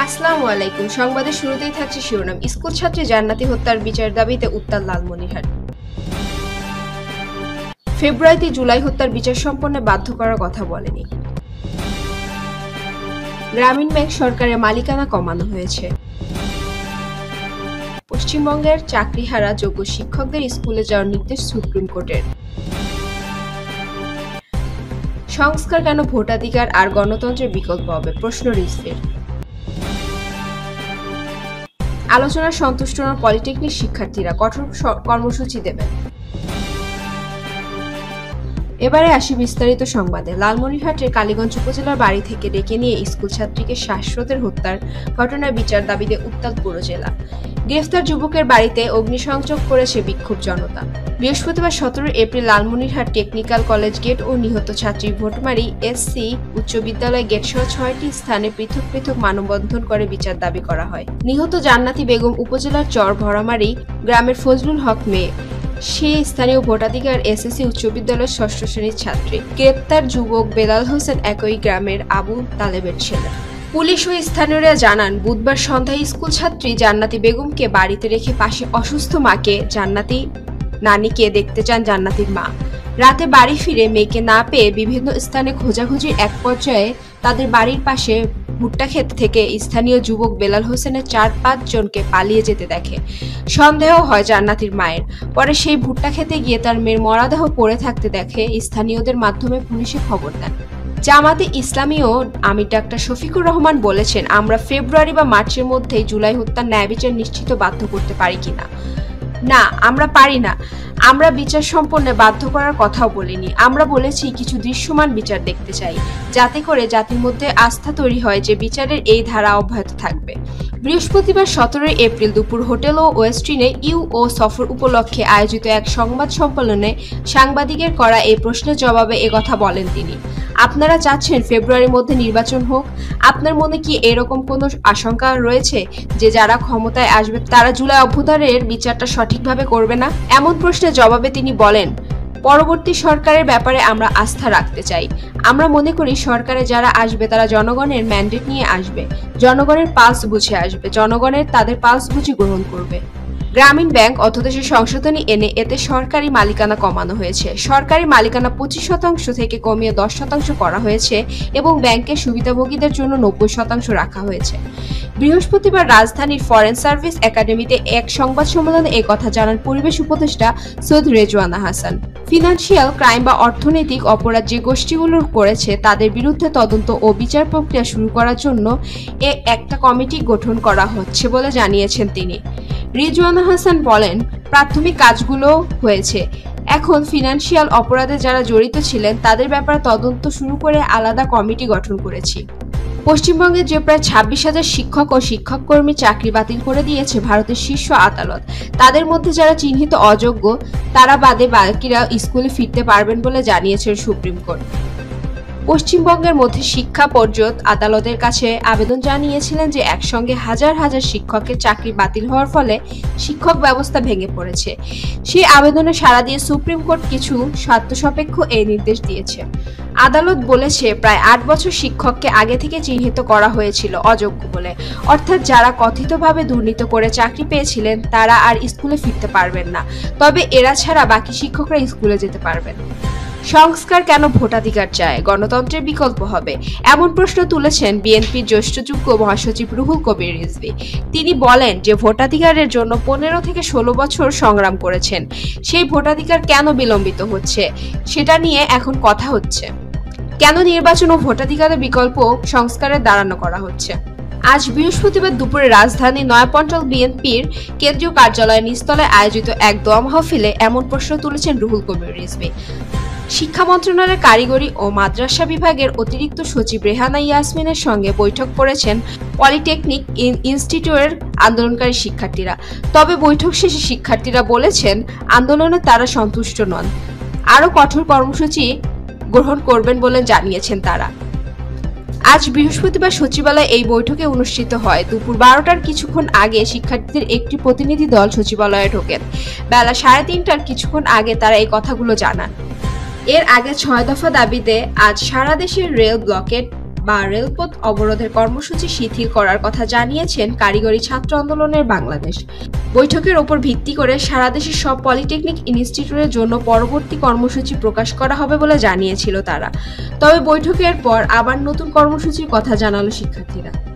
আসসালামু আলাইকুম। সংবাদের শুরুতেই থাকছে শিরোনাম। স্কুল ছাত্রী জান্নাতি হত্যার বিচার দাবিতে উত্তাল লালমনিরহাট। ফেব্রুয়ারিতে জুলাই হত্যার বিচার সম্পন্ন বাধ্য করার কথা বলেনি। গ্রামীণ ব্যাংক সরকারের মালিকানা কমানো হয়েছে। পশ্চিমবঙ্গের চাকরিহারা যোগ্য শিক্ষকদের স্কুলে যাওয়ার নির্দেশ সুপ্রিম কোর্টের। সংস্কার কেন ভোটাধিকার আর গণতন্ত্রের বিকল্প হবে, প্রশ্ন রিজভির। আলোচনায় সন্তুষ্ট নন পলিটেকনিক শিক্ষার্থীরা, কঠোর কর্মসূচি দেবেন। এবারে আসি বিস্তারিত সংবাদে। লালমনিরহাটের কালীগঞ্জ উপজেলার বাড়ি থেকে ডেকে নিয়ে স্কুল ছাত্রীকে শ্বাসরোধের হত্যার ঘটনার বিচার দাবিতে উত্তাল পুরো জেলা। গ্রেফতার যুবকের বাড়িতে অগ্নিসংযোগ করেছে বিক্ষোভ জনতা। বৃহস্পতিবার 17 April Lalmonirhat technical college gate ও নিহত ছাত্রী ভোটমারি এসসি উচ্চ বিদ্যালয় গেট সহ 6টি স্থানে পৃথক পৃথক মানববন্ধন করে বিচার দাবি করা হয়। নিহত জান্নাতি বেগম উপজেলার চর ভরামারি গ্রামের ফজলুল হক মেয়ে। সে স্থানীয় ভোটাধিকার এসএসসি উচ্চ বিদ্যালয়ের 6ষ্ঠ শ্রেণীর ছাত্রী। গ্রেপ্তার যুবক বেলাল হোসেন একই গ্রামের আবু তালেবের ছেলে। পুলিশ ও স্থানীয়রা জানান, বুধবার সন্ধ্যায় স্কুল ছাত্রী জান্নাতি বেগমকে বাড়িতে রেখে পাশে অসুস্থ মাকে জান্নাতি নানিকে দেখতে চান জান্নাতির মা। রাতে বাড়ি ফিরে মেয়েকে না পেয়ে বিভিন্ন স্থানে খোঁজাখুঁজির এক পর্যায়ে তাদের বাড়ির পাশে ভুট্টা ক্ষেত থেকে স্থানীয় যুবক বেলাল হোসেনের 4-5 জনকে পালিয়ে যেতে দেখে। সন্দেহ হয় জান্নাতির মায়ের। পরে সেই ভুট্টা খেতে গিয়ে তার মেয়ের মরদেহ পড়ে থাকতে দেখে স্থানীয়দের মাধ্যমে পুলিশে খবর দেন। জামাতে ইসলামীও আমির ডাক্তার শফিকুর রহমান বলেছেন, আমরা ফেব্রুয়ারি বা মার্চের মধ্যেই জুলাই হত্যার ন্যায় বিচার নিশ্চিত বাধ্য করতে পারি কিনা। না, আমরা পারি না। আমরা বিচার সম্পন্নে বাধ্য করার কথাও বলিনি। আমরা বলেছি কিছু দৃশ্যমান বিচার দেখতে চাই, যাতে করে জাতির মধ্যে আস্থা তৈরি হয় যে বিচারের এই ধারা অব্যাহত থাকবে। বৃহস্পতিবার 17 এপ্রিল দুপুর হোটেল ও ওয়েস্টিনে ইউও সফর উপলক্ষে আয়োজিত এক সংবাদ সম্মেলনে সাংবাদিকের করা এই প্রশ্নের জবাবে একথা বলেন তিনি। আপনারা চাচ্ছেন ফেব্রুয়ারির মধ্যে নির্বাচন হোক? আপনার মনে কি এরকম কোনো আশঙ্কা রয়েছে যে যারা ক্ষমতায় আসবে তারা জুলাই অভ্যুত্থানের বিচারটা সঠিকভাবে করবে না? এমন প্রশ্নের জবাবে তিনি বলেন, পরবর্তী সরকারের ব্যাপারে আমরা আস্থা রাখতে চাই। আমরা মনে করি সরকারে যারা আসবে তারা জনগণের ম্যান্ডেট নিয়ে আসবে, জনগণের পালস বুঝে আসবে, জনগণের তাদের পালস বুঝি গ্রহণ করবে। গ্রামীণ ব্যাংক অধ্যাদেশে সংশোধনী এনে এতে সরকারি মালিকানা কমানো হয়েছে। সরকারি মালিকানা 25% থেকে কমিয়ে 10% করা হয়েছে এবং ব্যাংকের সুবিধাভোগীদের জন্য 90% রাখা হয়েছে। বৃহস্পতিবার রাজধানীর ফরেন সার্ভিস একাডেমিতে এক সংবাদ সম্মেলনে একথা জানান পরিবেশ উপদেষ্টা সৈয়দ রেজওয়ানা হাসান। ফিনান্সিয়াল ক্রাইম বা অর্থনৈতিক অপরাধ যে গোষ্ঠীগুলো করেছে তাদের বিরুদ্ধে তদন্ত ও বিচার প্রক্রিয়া শুরু করার জন্য একটা কমিটি গঠন করা হচ্ছে বলে জানিয়েছেন তিনি। রিজওয়ানা হাসান বলেন, প্রাথমিক কাজগুলো হয়েছে। এখন ফিনান্সিয়াল অপরাধে যারা জড়িত ছিলেন তাদের ব্যাপারে তদন্ত শুরু করে আলাদা কমিটি গঠন করেছি। পশ্চিমবঙ্গের যে প্রায় 26,000 শিক্ষক ও শিক্ষক কর্মী চাকরি বাতিল করে দিয়েছে ভারতের শীর্ষ আদালত, তাদের মধ্যে যারা চিহ্নিত অযোগ্য তারা বাদে বাকিরা স্কুলে ফিরতে পারবেন বলে জানিয়েছেন সুপ্রিম কোর্ট। পশ্চিমবঙ্গের মধ্যে শিক্ষা পর্ষদ আদালতের কাছে আবেদন জানিয়েছিলেন যে একসঙ্গে হাজার হাজার শিক্ষকের চাকরি বাতিল হওয়ার ফলে শিক্ষক ব্যবস্থা ভেঙে পড়েছে। সেই আবেদনে সাড়া দিয়ে সুপ্রিম কোর্ট কিছু স্বার্থসাপেক্ষ এই নির্দেশ দিয়েছে। আদালত বলেছে, প্রায় 8 বছর শিক্ষককে আগে থেকে চিহ্নিত করা হয়েছিল অযোগ্য বলে, অর্থাৎ যারা কথিতভাবে দুর্নীতি করে চাকরি পেয়েছিলেন তারা আর স্কুলে ফিরতে পারবেন না, তবে এরা ছাড়া বাকি শিক্ষকরা স্কুলে যেতে পারবেন। সংস্কার কেন ভোটাধিকার চায়, গণতন্ত্রের বিকল্প হবে, এমন প্রশ্ন তুলেছেন বিএনপির জ্যেষ্ঠযোগ্য মহাসচিব রুহুল কবির রিজভী। তিনি বলেন যে ভোটাধিকারের জন্য 15 থেকে 16 বছর সংগ্রাম করেছেন। সেই ভোটাধিকার কেন বিলম্বিত হচ্ছে সেটা নিয়ে এখন কথা হচ্ছে। কেন নির্বাচন ও ভোটাধিকারের বিকল্প সংস্কারে দাঁড়ানো করা হচ্ছে। আজ বৃহস্পতিবার দুপুরে রাজধানী নয়াপল্টন বিএনপির কেন্দ্রীয় কার্যালয়ের নিচতলায় আয়োজিত এক দোয়া মাহফিলে এমন প্রশ্ন তুলেছেন রুহুল কবির রিজভী। শিক্ষা মন্ত্রণালয়ের কারিগরি ও মাদ্রাসা বিভাগের অতিরিক্ত সচিব রেহানা ইয়াসমিনের সঙ্গে বৈঠক করেছেন পলিটেকনিক ইনস্টিটিউটের আন্দোলনকারী শিক্ষার্থীরা। তবে বৈঠক শেষে শিক্ষার্থীরা বলেছেন আন্দোলনে তারা সন্তুষ্ট নন, আরও কঠোর কর্মসূচি গ্রহণ করবেন বলে জানিয়েছেন তারা। আজ বৃহস্পতিবার সচিবালয়ে এই বৈঠকে অনুষ্ঠিত হয়। দুপুর 12টার কিছুক্ষণ আগে শিক্ষার্থীদের একটি প্রতিনিধি দল সচিবালয়ে ঢোকেন। বেলা 3:30টার কিছুক্ষণ আগে তারা এই কথাগুলো জানান। এর আগে 6 দফা দাবিতে আজ সারা দেশের রেল ব্লকেট বা রেলপথ অবরোধের কর্মসূচি শিথিল করার কথা জানিয়েছেন কারিগরি ছাত্র আন্দোলনের বাংলাদেশ। বৈঠকের ওপর ভিত্তি করে সারা দেশের সব পলিটেকনিক ইনস্টিটিউটের জন্য পরবর্তী কর্মসূচি প্রকাশ করা হবে বলে জানিয়েছিল তারা। তবে বৈঠকের পর আবার নতুন কর্মসূচির কথা জানালো শিক্ষার্থীরা।